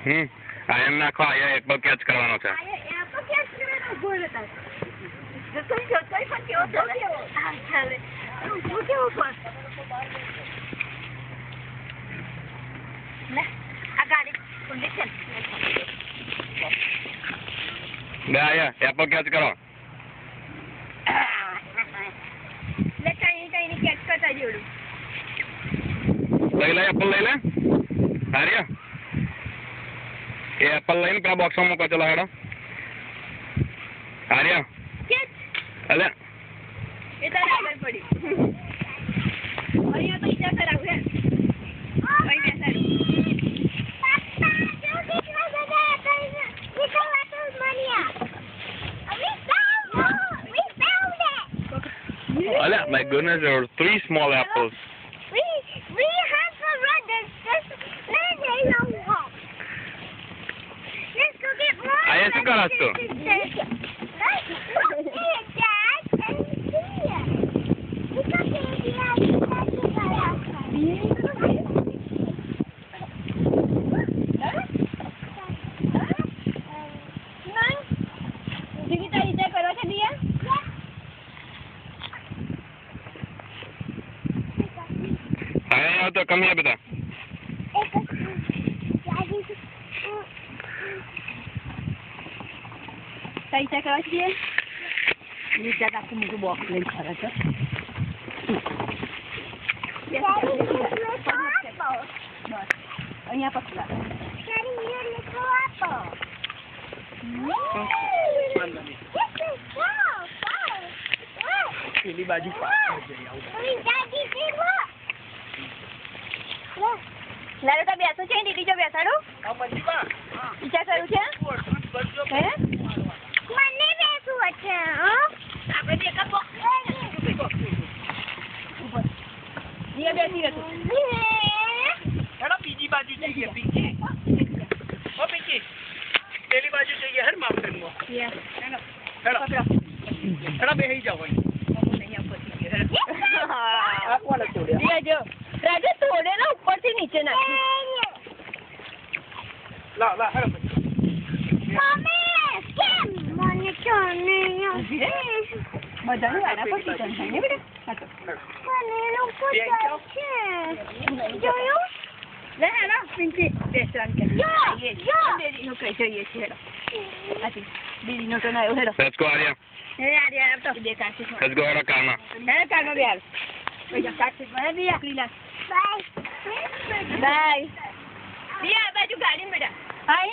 આ એમ નાખો આ એપલ કેચ કરવાનો છે એપલ કેચ કરવાનો બોલ હતા તો જો કઈ પણ કેવો ચાલે હા ચાલે હું કેવો પર લે આ ગાડી કન્ડિશન લે આયા એપલ કેચ કરો લે કઈ ની કેચ કરતા જોડું લઈ લે એપલ લઈ લે આર્યા એ એપલ લઈને પેલા બોક્સમાં મૂકો ચલો હેડો આર્યા કેચ અલે એ તો આગળ પડી અહીંયા તો ઈજા કરાવ હે અહીં બેસાડી Alia, my goodness, there were 3 small apples. We have to run this. Let's go get more. Ayah suka rasa. Ayah tu kami apa dah? Saya cakap dia. Ini cakap aku mungkin bawa kalian cara tu. Ini apa pula? Cari ni apa? Pilih baju pasal je ya udah. Jadi tengok. Lalo તો બેસો છે દીદી જો બેસાડું આ મંદીબા ઈચ્છા કરું છે હે મને બેસવું છે આપણે બે કપ નીચે બેસી રહેતું હેડો બીજી બાજુ જઈએ પિંકી ઓ પિંકી પેલી બાજુ જઈએ હર માઉન્ટેનમાં હેડો હેડો બેહી જાવ આ કોણ તોડ્યા જો રાજા તોડે ને ઉપરથી નીચે નાખી લા લા હેડો મમ્મી કેમ મને ચોને બધાને વાડા પર કિચન છે ને બેટા મને લોકો છે જોયું લે હેલો પિંકી બેસવાન કે દીદીનો કઈ જોઈએ છે હેડો આથી દીદીનો તો ના હેડો Let's go, Arya. હે આર્યા તો દેખાશે Let's go, હેડો કારમાં. હે કાનો બેલ ઓય કાચી મને બી આકરી લા બાય બાય બી આ બાજુ ગાડી મેડા હા